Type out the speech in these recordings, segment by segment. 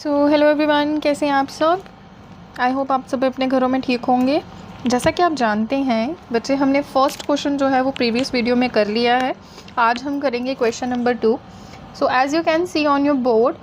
So hello everyone, कैसे हैं आप सब। आई होप आप सब अपने घरों में ठीक होंगे। जैसा कि आप जानते हैं बच्चे, हमने फर्स्ट क्वेश्चन जो है वो प्रीवियस वीडियो में कर लिया है। आज हम करेंगे question number 2। So as you can see on your board,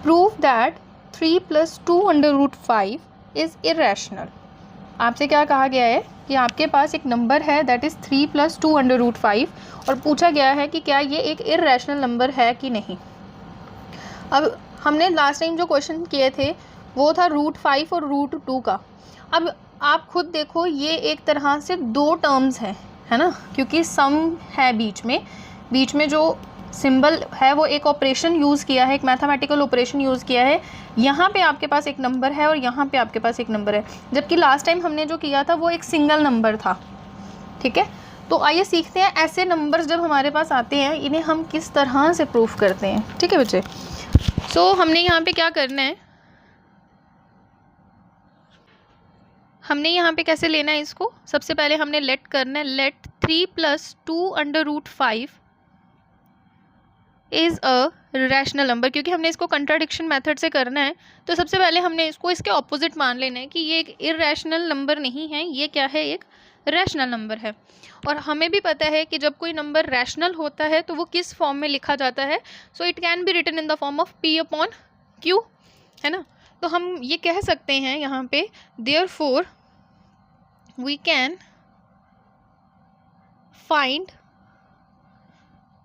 prove that 3 + 2√5 is irrational. आपसे क्या कहा गया है कि आपके पास एक नंबर है दैट इज़ 3 + 2√5 और पूछा गया है कि क्या ये एक इरेशनल नंबर है कि नहीं। अब हमने लास्ट टाइम जो क्वेश्चन किए थे वो था √5 और √2 का। अब आप खुद देखो, ये एक तरह से दो टर्म्स हैं, है ना, क्योंकि सम है बीच में जो सिंबल है वो एक ऑपरेशन यूज़ किया है, एक मैथमेटिकल ऑपरेशन यूज़ किया है। यहाँ पे आपके पास एक नंबर है और यहाँ पे आपके पास एक नंबर है, जबकि लास्ट टाइम हमने जो किया था वो एक सिंगल नंबर था। ठीक है, तो आइए सीखते हैं ऐसे नंबर्स जब हमारे पास आते हैं इन्हें हम किस तरह से प्रूफ करते हैं। ठीक है बच्चे, हमने यहाँ पे क्या करना है, हमने यहाँ पे कैसे लेना है इसको। सबसे पहले हमने लेट करना है, let 3 + 2√5 is a rational number. क्योंकि हमने इसको कंट्राडिक्शन मेथड से करना है, तो सबसे पहले हमने इसको इसके ऑपोजिट मान लेना है कि ये एक इरेशनल नंबर नहीं है, ये क्या है, एक रैशनल नंबर है। और हमें भी पता है कि जब कोई नंबर रैशनल होता है तो वो किस फॉर्म में लिखा जाता है। So it can be written in the form of P/Q, है ना। तो हम ये कह सकते हैं यहाँ पे, देयरफॉर वी कैन फाइंड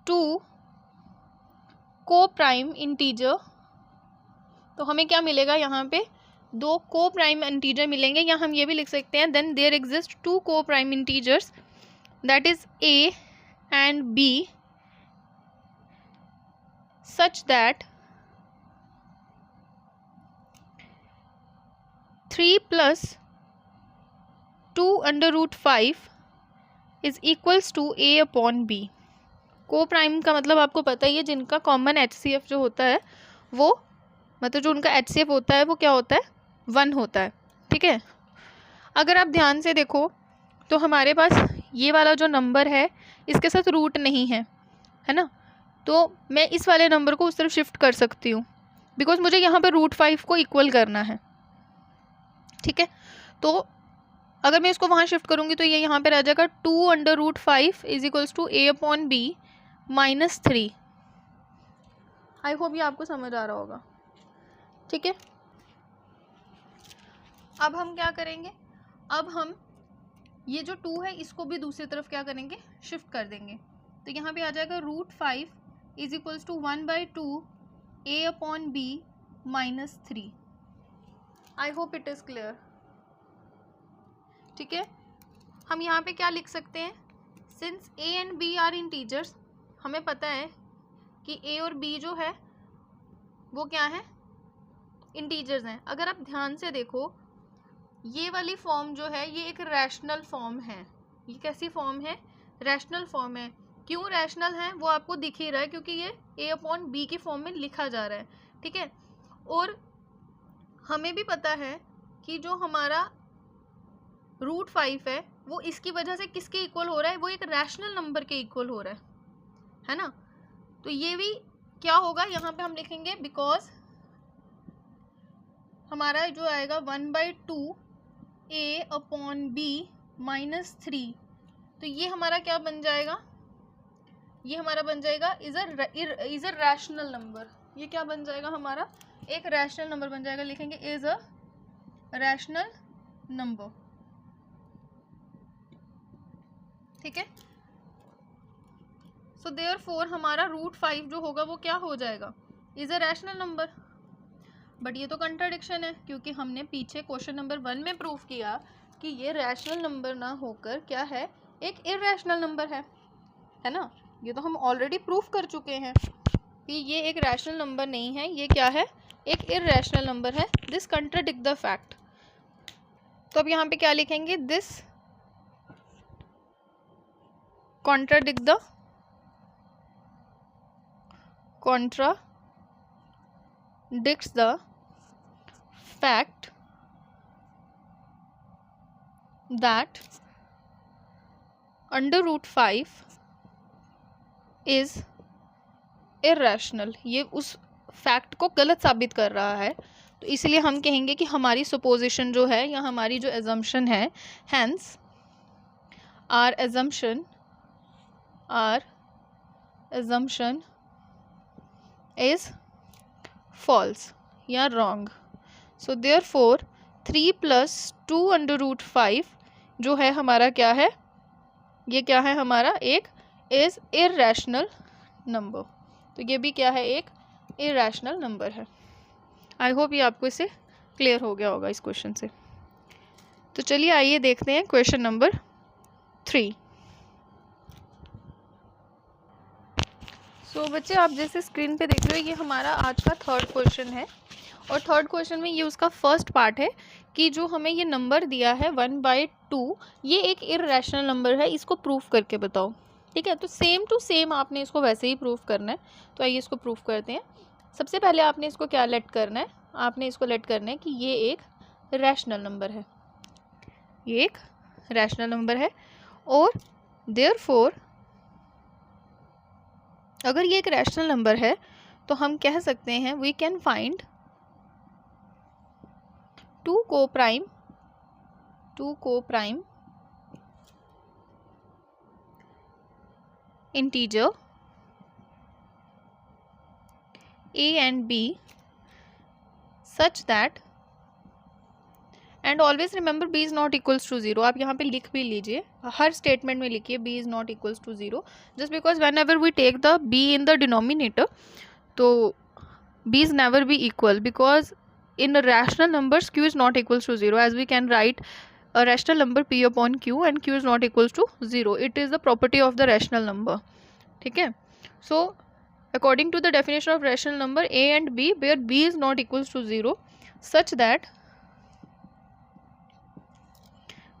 2 को प्राइम इंटीजर। तो हमें क्या मिलेगा यहाँ पे, 2 को प्राइम इंटीजर मिलेंगे, या हम ये भी लिख सकते हैं देन देयर एग्जिस्ट 2 को prime integers that is A and B such that 3 + 2√5 is equals to A/B। को प्राइम का मतलब आपको पता ही है, जिनका कॉमन HCF जो होता है वो, मतलब जो उनका HCF होता है वो क्या होता है, 1 होता है। ठीक है, अगर आप ध्यान से देखो तो हमारे पास ये वाला जो नंबर है इसके साथ रूट नहीं है, है ना। तो मैं इस वाले नंबर को उस तरफ शिफ्ट कर सकती हूँ बिकॉज मुझे यहाँ पर √5 को इक्वल करना है। ठीक है, तो अगर मैं इसको वहाँ शिफ्ट करूँगी तो ये यहाँ पर आ जाएगा 2√5 is equals to A/B -3। I hope ये आपको समझ आ रहा होगा। ठीक है, अब हम क्या करेंगे, अब हम ये जो 2 है इसको भी दूसरी तरफ क्या करेंगे, शिफ्ट कर देंगे। तो यहाँ पे आ जाएगा √5 is equals to 1/2 A/B -3। I hope it is clear. ठीक है, हम यहाँ पे क्या लिख सकते हैं, since A and B are integers, हमें पता है कि A और B जो है वो क्या है, इंटीजर्स हैं। अगर आप ध्यान से देखो, ये वाली फॉर्म जो है ये एक रैशनल फॉर्म है। ये कैसी फॉर्म है, रैशनल फॉर्म है। क्यों रैशनल है वो आपको दिख ही रहा है, क्योंकि ये A/B की फॉर्म में लिखा जा रहा है। ठीक है, और हमें भी पता है कि जो हमारा √5 है वो इसकी वजह से किसके इक्वल हो रहा है, वो एक रैशनल नंबर के इक्वल हो रहा है ना। तो ये भी क्या होगा, यहाँ पे हम लिखेंगे बिकॉज हमारा जो आएगा 1/2 A/B -3। तो ये हमारा क्या बन जाएगा, ये हमारा बन जाएगा इज अ रैशनल नंबर। ये क्या बन जाएगा, हमारा एक रैशनल नंबर बन जाएगा। लिखेंगे इज अ रैशनल नंबर। ठीक है, सो देयरफॉर हमारा √5 जो होगा वो क्या हो जाएगा, is a rational number. But ये तो कंट्राडिक्शन है, क्योंकि हमने पीछे क्वेश्चन नंबर 1 में प्रूफ किया कि ये रैशनल नंबर ना होकर क्या है, एक इरेशनल नंबर है ना। ये तो हम ऑलरेडी प्रूफ कर चुके हैं कि ये एक रैशनल नंबर नहीं है, ये क्या है, एक इरेशनल नंबर है। This contradict the fact. तो अब यहाँ पे क्या लिखेंगे, this contradict the fact that under √5 is irrational। ये उस फैक्ट को गलत साबित कर रहा है, तो इसलिए हम कहेंगे कि हमारी सपोजिशन जो है या हमारी जो एजम्पशन है, hence our assumption is false या रॉन्ग। सो देयरफॉर 3 + 2√5 जो है हमारा क्या है, ये क्या है हमारा एक इज इर्रेशनल नंबर। तो ये भी क्या है, एक इर्रेशनल नंबर है। आई होप ये आपको इससे क्लियर हो गया होगा इस क्वेश्चन से। तो चलिए आइए देखते हैं क्वेश्चन नंबर 3। सो बच्चे आप जैसे स्क्रीन पे देख रहे हो, ये हमारा आज का थर्ड क्वेश्चन है। और थर्ड क्वेश्चन में ये उसका फर्स्ट पार्ट है कि जो हमें ये नंबर दिया है 1/2, ये एक इर्रेशनल नंबर है, इसको प्रूफ करके बताओ। ठीक है, तो सेम टू सेम आपने इसको वैसे ही प्रूफ करना है। तो आइए इसको प्रूफ करते हैं। सबसे पहले आपने इसको क्या लेट करना है, आपने इसको लेट करना है कि ये एक रैशनल नंबर है, ये एक रैशनल नंबर है। और देयरफॉर अगर ये एक रैशनल नंबर है तो हम कह सकते हैं we can find 2 coprime integer a and b such that, and always remember b is not equals to 0। आप यहाँ पे लिख भी लीजिए, हर स्टेटमेंट में लिखिए b is not equals to 0, just because whenever we take the b in the denominator तो b is never be equal, because in rational numbers q is not equals to 0, as we can write a rational number p upon q and q is not equals to 0. It is the property of the rational number. ठीक है, so according to the definition of rational number a and b, where b is not equals to 0, such that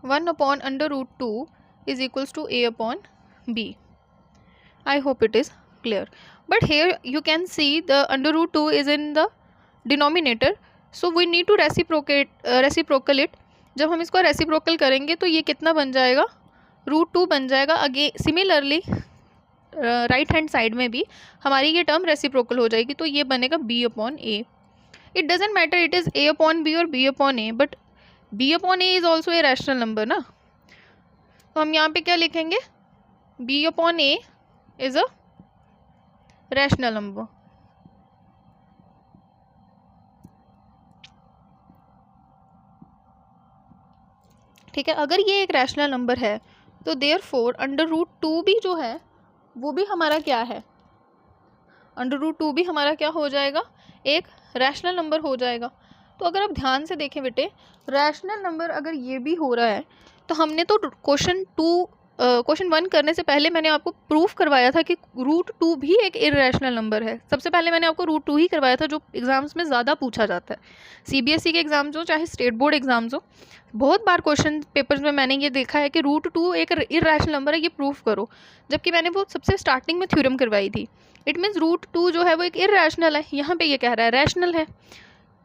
1/√2 is equals to a upon b. I hope it is clear. But here you can see the √2 is in the denominator, so we need to reciprocate it. जब हम इसको reciprocal करेंगे तो ये कितना बन जाएगा, √2 बन जाएगा। Again similarly right hand side में भी हमारी ये टर्म रेसिप्रोकल हो जाएगी, तो ये बनेगा b upon a. It doesn't matter it is a upon b और b upon a, but b upon a is also a rational number ना। तो हम यहाँ पे क्या लिखेंगे, b upon a is a rational number. ठीक है, अगर ये एक रैशनल नंबर है तो देयरफॉर √2 भी जो है वो भी हमारा क्या है, √2 भी हमारा क्या हो जाएगा, एक रैशनल नंबर हो जाएगा। तो अगर आप ध्यान से देखें बेटे, रैशनल नंबर अगर ये भी हो रहा है तो हमने तो क्वेश्चन 1 करने से पहले मैंने आपको प्रूफ करवाया था कि √2 भी एक इर्रेशनल नंबर है। सबसे पहले मैंने आपको √2 ही करवाया था, जो एग्जाम्स में ज़्यादा पूछा जाता है, CBSE के एग्जाम्स हो चाहे स्टेट बोर्ड एग्जाम्स हो। बहुत बार क्वेश्चन पेपर्स में मैंने ये देखा है कि √2 एक इर्रेशनल नंबर है, ये प्रूफ करो, जबकि मैंने वो सबसे स्टार्टिंग में थ्योरम करवाई थी। इट मीन्स √2 जो है वो एक इर्रेशनल है, यहाँ पे ये कह रहा है रैशनल है।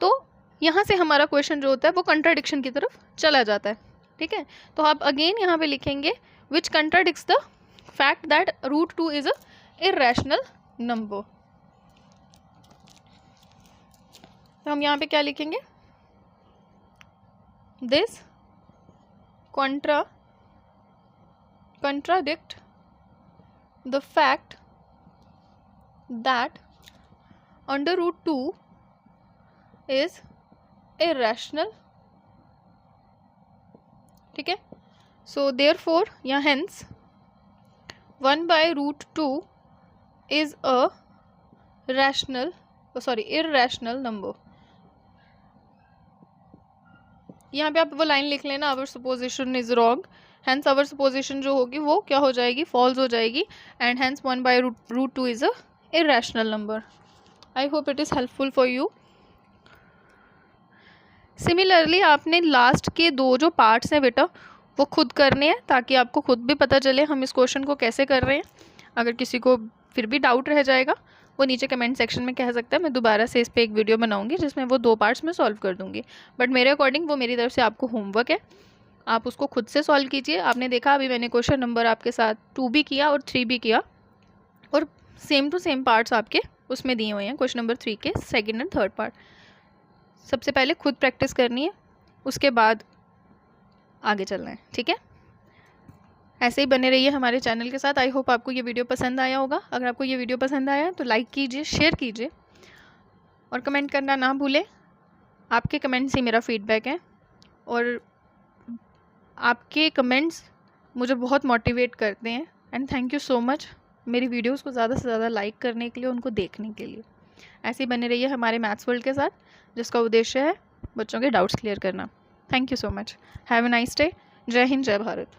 तो यहाँ से हमारा क्वेश्चन जो होता है वो कंट्राडिक्शन की तरफ चला जाता है। ठीक है, तो आप अगेन यहाँ पे लिखेंगे which contradicts the fact that √2 is a irrational number. तो हम यहाँ पे क्या लिखेंगे, this contradict the fact that √2 is irrational. ठीक है, so therefore या hence 1/√2 is a irrational number. यहाँ पे आप वो लाइन लिख लेना, our supposition is wrong, hence our supposition जो होगी वो क्या हो जाएगी, false हो जाएगी, and hence 1/√2 is a irrational number. I hope it is helpful for you. Similarly आपने लास्ट के 2 जो पार्ट्स हैं बेटा वो खुद करने हैं, ताकि आपको खुद भी पता चले हम इस क्वेश्चन को कैसे कर रहे हैं। अगर किसी को फिर भी डाउट रह जाएगा वो नीचे कमेंट सेक्शन में कह सकता है, मैं दोबारा से इस पर एक वीडियो बनाऊंगी जिसमें वो 2 पार्ट्स में सॉल्व कर दूंगी। बट मेरे अकॉर्डिंग वो मेरी तरफ से आपको होमवर्क है, आप उसको खुद से सॉल्व कीजिए। आपने देखा अभी मैंने क्वेश्चन नंबर आपके साथ 2 भी किया और 3 भी किया, और सेम टू सेम पार्ट्स आपके उसमें दिए हुए हैं क्वेश्चन नंबर 3 के सेकंड एंड थर्ड पार्ट। सबसे पहले खुद प्रैक्टिस करनी है, उसके बाद आगे चलना है, ठीक है। ऐसे ही बने रहिए हमारे चैनल के साथ। आई होप आपको ये वीडियो पसंद आया होगा। अगर आपको ये वीडियो पसंद आया तो लाइक कीजिए, शेयर कीजिए और कमेंट करना ना भूलें। आपके कमेंट्स ही मेरा फीडबैक है और आपके कमेंट्स मुझे बहुत मोटिवेट करते हैं। And thank you so much मेरी वीडियोस को ज़्यादा से ज़्यादा लाइक करने के लिए, उनको देखने के लिए। ऐसे ही बने रहिए हमारे मैथ्स वर्ल्ड के साथ, जिसका उद्देश्य है बच्चों के डाउट्स क्लियर करना। Thank you so much. Have a nice day. जय हिंद, जय भारत।